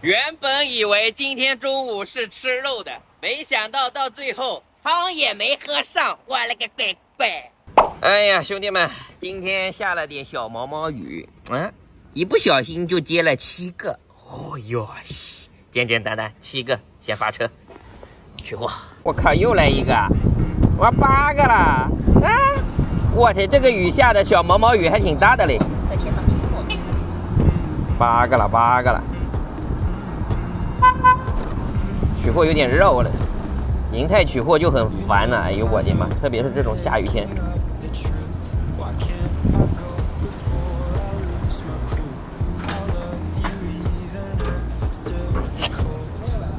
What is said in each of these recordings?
原本以为今天中午是吃肉的，没想到到最后汤也没喝上，我了个乖乖！哎呀，兄弟们，今天下了点小毛毛雨，一不小心就接了7个，哦哟西，简简单单7个，先发车取货。我靠，又来一个，我8个了啊！我天，这个雨下的小毛毛雨还挺大的嘞。8个了，8个了。取货有点绕了，银泰取货就很烦了，哎呦我的妈！特别是这种下雨天。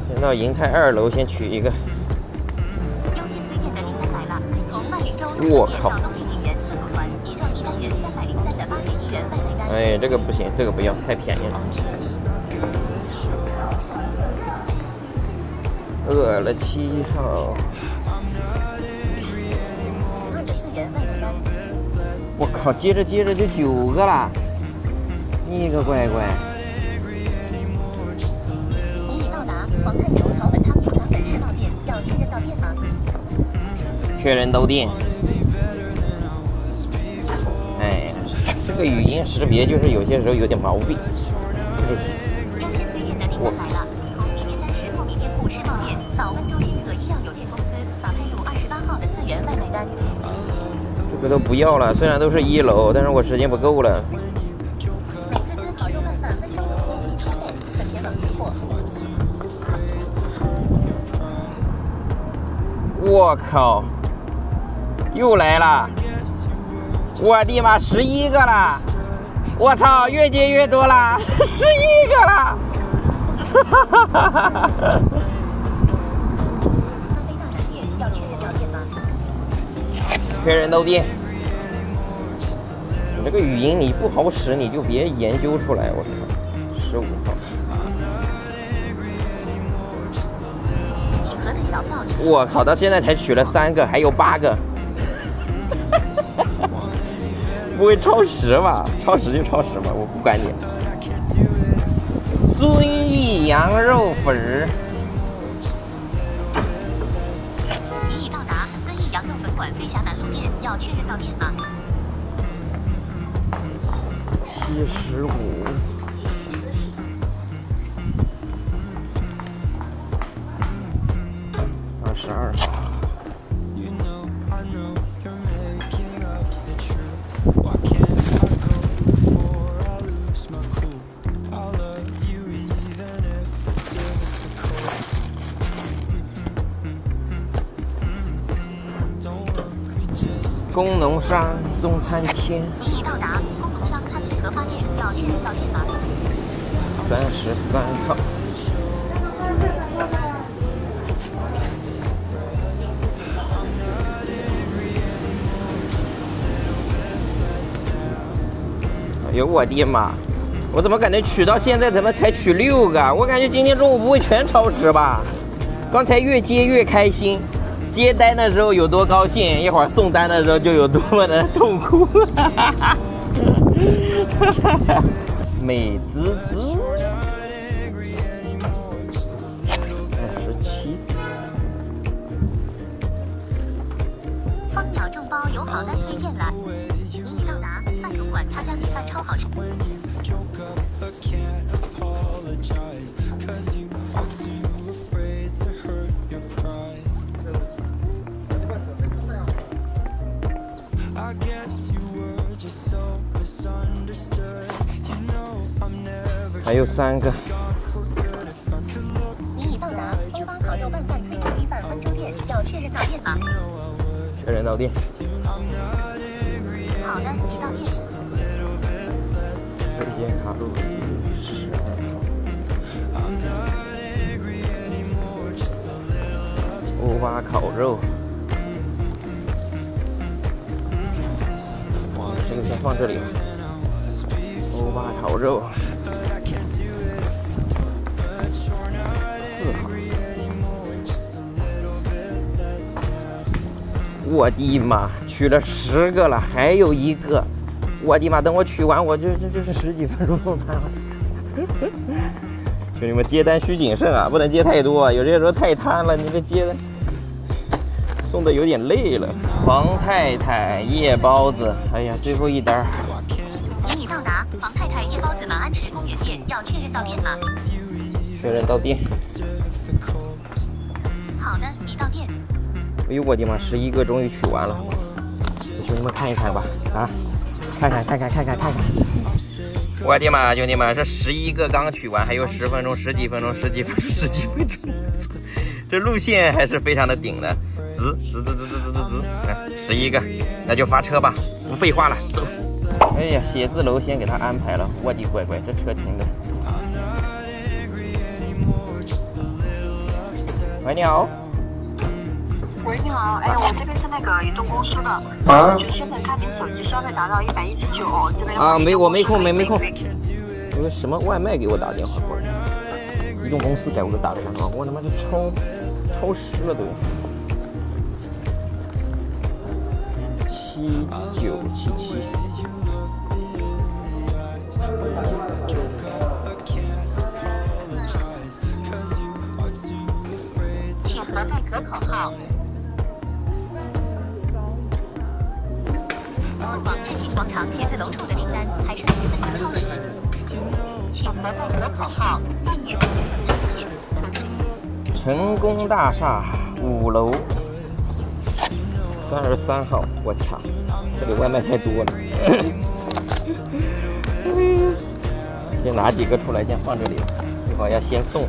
先到银泰2楼先取一个。优先推荐的订单来了，从万灵洲我靠！到东北景园自组团，1站1单元303的8.1元外卖单。哎，这个不行，这个不要，太便宜了。饿了7号。24元外卖单。我靠，接着就9个了，你个乖乖！你已到达黄太牛草本汤牛杂粉世贸店，要确认到店吗？确认到店。哎，这个语音识别就是有些时候有点毛病，不太行。优先推荐的订单来了，从米面单石糯米面铺世贸店到温州新特医药有限公司法拍路28号的4元外卖单。这个都不要了，虽然都是1楼，但是我时间不够了。美滋滋烤肉拌饭温州总店里出货，可前往取货。我靠，又来了！我的妈，11个了！我操，越接越多了，11个了！哈哈哈哈哈！咖啡大南店要确认到店吗？确认到店。你这个语音你不好使，你就别研究出来。我靠，15号。请核对小票。我靠，到现在才取了3个，还有8个。不会超时吧？超时就超时吧，我不管你。遵义羊肉粉儿。你已到达遵义羊肉粉馆飞霞南路店，要确认到店吗75。22号。工农商中餐厅。你已到达工农商餐厅核发店，要确认到店吗33号。哎呦我的妈！我怎么感觉取到现在怎么才取6个？我感觉今天中午不会全超时吧？刚才越接越开心，接单的时候有多高兴，一会儿送单的时候就有多么的痛苦。美滋滋。27。蜂鸟众包有好单推荐了，你已到达饭总馆，他家米饭超好吃。还有3个。你已到达猪八烤肉拌饭脆子鸡饭温州店，要确认到店吗？确认到店。好的，已到店。这些卡路里12号。欧巴烤肉。哇，这个先放这里吧。欧巴烤肉。4号。我的妈，取了10个了，还有1个。我的妈，等我取完，我就是10几分钟送餐了。兄弟们，接单需谨慎啊，不能接太多，有些时候太贪了，你这接的送的有点累了。房太太夜包子，哎呀，最后一单。您已到达房太太夜包子马鞍池公园店，要确认到店吗？确认到店。好的，已到店。哎呦我的妈，11个终于取完了，兄弟们看一看吧，啊，看看。我的妈，兄弟们，这11个刚取完，还有10分钟、十几分钟，这路线还是非常的顶的，滋，11个，那就发车吧，不废话了，走。哎呀，写字楼先给他安排了，我的乖乖，这车停的。喂，你好。喂，你好，哎，我这边是那个移动公司的，就现在看您手机消费达到119，这边啊，我没空。因为什么外卖给我打电话过来，移动公司给我打了电话，我他妈就超时了都。7977。请核对可口号。送往知行广场写字楼处的订单还剩10分钟超时，请核对可口号，避免不精产品存储。成功大厦5楼33号，我操，这里外卖太多了。先拿几个出来，先放这里，一会儿要先送。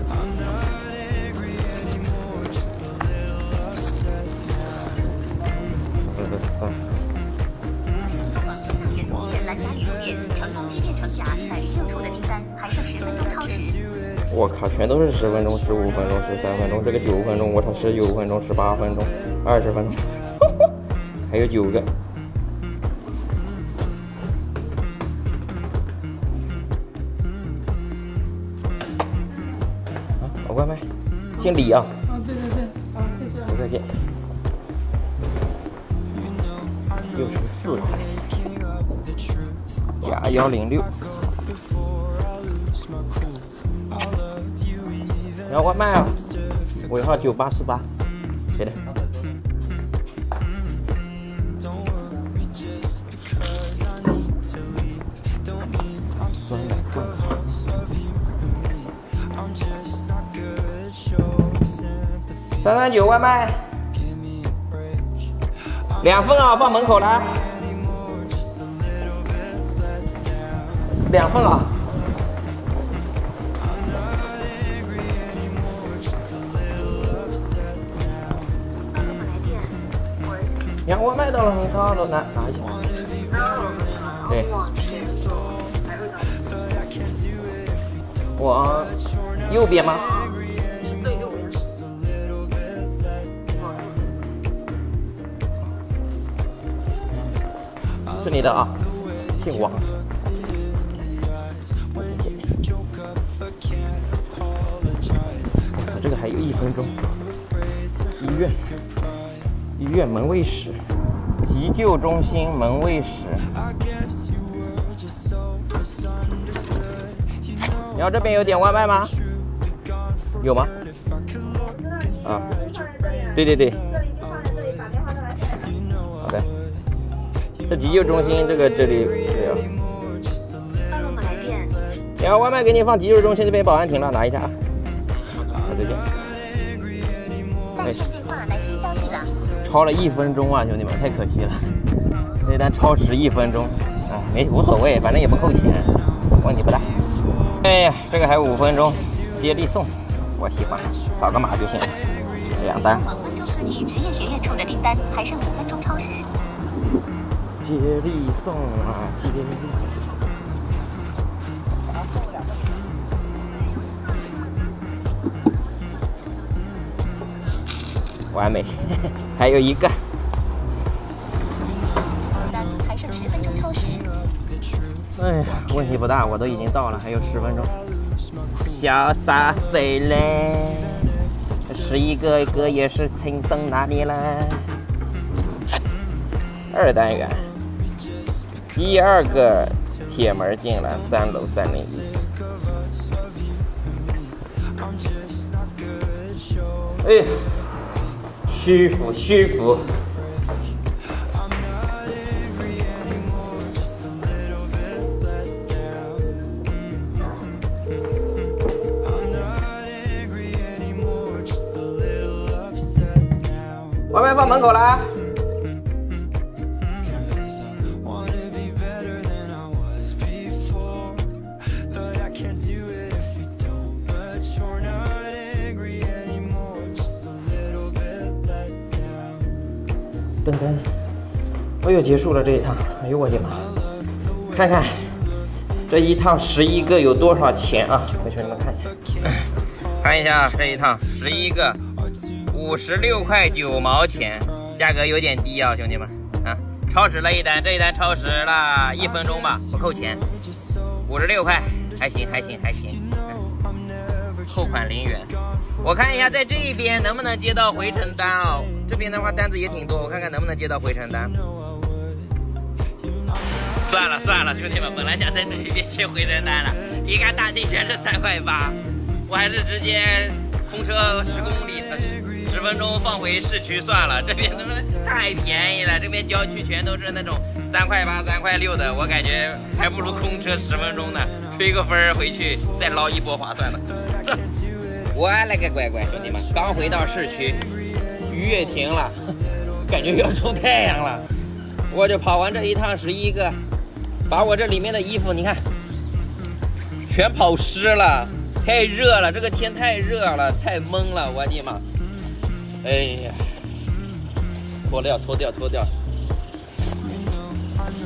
蓝嘉里路店成功接电成甲106处的订单还剩10分钟超时。我靠，全都是10分钟、15分钟、13分钟，这个9分钟，我操，19分钟、18分钟、20分钟，还有9个。啊，我外卖，姓李啊。对，好，谢谢。不客气。64块。加106。要外卖啊！尾号9848，谁的？339外卖，2份啊，放门口了。2份了。你看外卖到了，很高的，拿一下。对。往右边吗？对，右边。是你的啊，姓王。这个还有1分钟。医院门卫室，急救中心门卫室。然后这边有点外卖吗？有吗？啊，对。这里就放在这里，打电话再来选。好的。这急救中心这里对啊。2路本来电。然后外卖给你放急救中心这边保安亭了，拿一下啊。好，再见。在线电话来新消息了。超了1分钟啊，兄弟们，太可惜了。这单超时1分钟，无所谓，反正也不扣钱，问题不大。哎呀，这个还5分钟，接力送，我喜欢，扫个码就行了。2单。往温州科技职业学院处的订单还剩5分钟超时。接力送啊，接力。完美，还有1个。单还剩10分钟超时。哎呀，问题不大，我都已经到了，还有10分钟。潇洒谁嘞？11个个也是轻松哪里啦？2单元，第2个铁门进了3楼301。哎呀，舒服舒服。外卖放门口啦。噔噔，我又结束了这一趟。哎呦我的妈！看看这一趟11个有多少钱啊？给兄弟们看一下，看一下这一趟11个，56块9毛钱，价格有点低啊，兄弟们啊！超时了一单，这一单超时了1分钟吧，不扣钱，56块，还行还行还行。扣款0元。我看一下在这一边能不能接到回程单哦。这边的话单子也挺多，我看看能不能接到回程单。算了算了，兄弟们，本来想在这一边接回程单了，一看大地全是3块8，我还是直接空车10公里10分钟放回市区算了。这边他妈太便宜了，这边郊区全都是那种3块8、3块6的，我感觉还不如空车10分钟呢，吹个风回去再捞一波划算了。走，我勒个乖乖，兄弟们，刚回到市区，雨也停了，感觉要出太阳了。我就跑完这一趟11个，把我这里面的衣服你看全跑湿了，太热了，这个天太热了，太闷了，我的妈！哎呀，脱掉脱掉脱掉，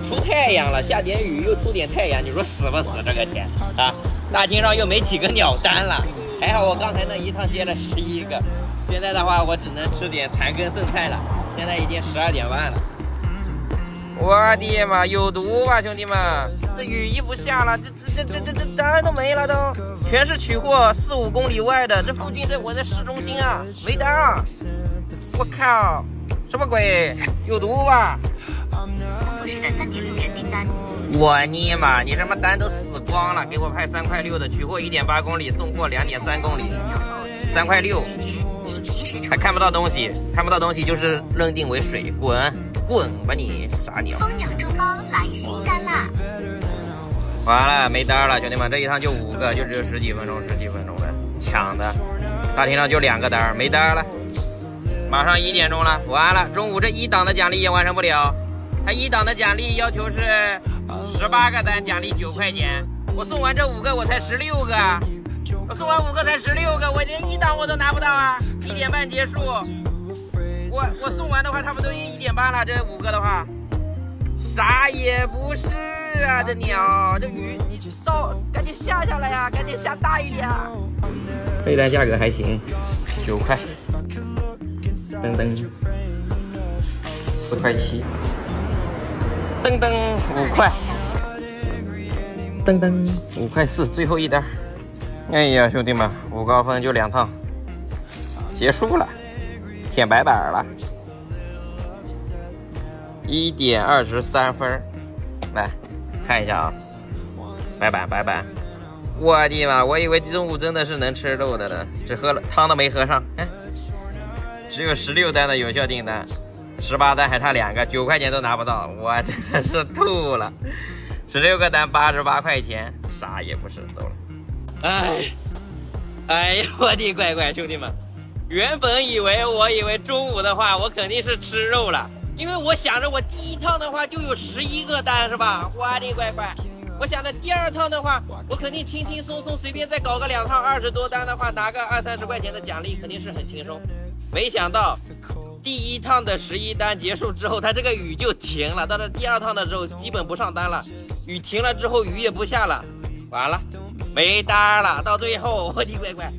出太阳了，下点雨又出点太阳，你说死不死这个天啊？大街上又没几个鸟单了，还好我刚才那一趟接了11个，现在的话我只能吃点残羹剩菜了，现在已经12点半了。我的妈，有毒吧兄弟们！这雨一不下了，这单都没了都，全是取货4、5公里外的，这附近我在市中心啊，没单啊！我靠，什么鬼？有毒吧？工作室的3.6元订单。我尼玛，你他妈单都死光了，给我派3块6的，取货1.8公里，送货2.3公里，3块6，还看不到东西，看不到东西就是认定为水，滚吧你傻鸟！蜂鸟中包来新单啦！完了，没单了，兄弟们，这一趟就5个，就只有十几分钟的抢的，大厅上就2个单，没单了。马上1点钟了，完了，中午这1档的奖励也完成不了，他1档的奖励要求是18个单，奖励9块钱，我送完这5个我才16个，我送完5个才16个，我连1档我都拿不到啊！1点半结束。我送完的话，差不多1点半了。这5个的话，啥也不是啊！这鸟，这雨你到赶紧下来呀，赶紧下大一点。这单价格还行，9块，噔噔，4块7，噔噔5块，噔噔5块4，最后一单。哎呀，兄弟们，5高分就2趟，结束了。舔白板了，1点23分，来看一下啊，白板，我的妈！我以为中午真的是能吃肉的了，只喝了汤都没喝上，只有16单的有效订单，18单还差2个，9块钱都拿不到，我真的是吐了，16个单88块钱，啥也不是，走了。哎呀，我的乖乖兄弟们！原本我以为中午的话我肯定是吃肉了，因为我想着我第一趟的话就有11个单是吧？我的乖乖，我想着第2趟的话我肯定轻轻松松随便再搞个2趟20多单的话，拿个20、30块钱的奖励肯定是很轻松。没想到第1趟的11单结束之后，它这个雨就停了，到了第2趟的时候基本不上单了，雨停了之后雨也不下了，完了没单了，到最后我的乖乖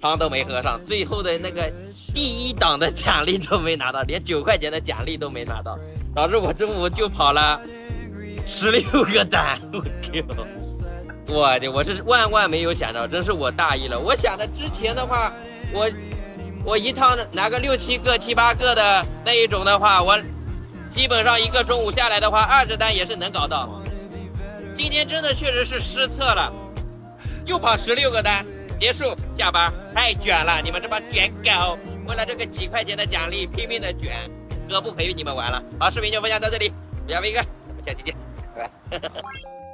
汤都没喝上，最后的那个第1档的奖励都没拿到，连9块钱的奖励都没拿到，导致我中午就跑了16个单，我是万没有想到，真是我大意了。我想的之前的话，我一趟拿个6、7个、7、8个的那一种的话，我基本上一个中午下来的话，20单也是能搞到。今天真的确实是失策了，就跑16个单。结束，下班，太卷了，你们这帮卷狗，为了这个几块钱的奖励拼命的卷，哥不陪你们玩了。好，视频就分享到这里，我叫威哥，我们下期见，拜拜。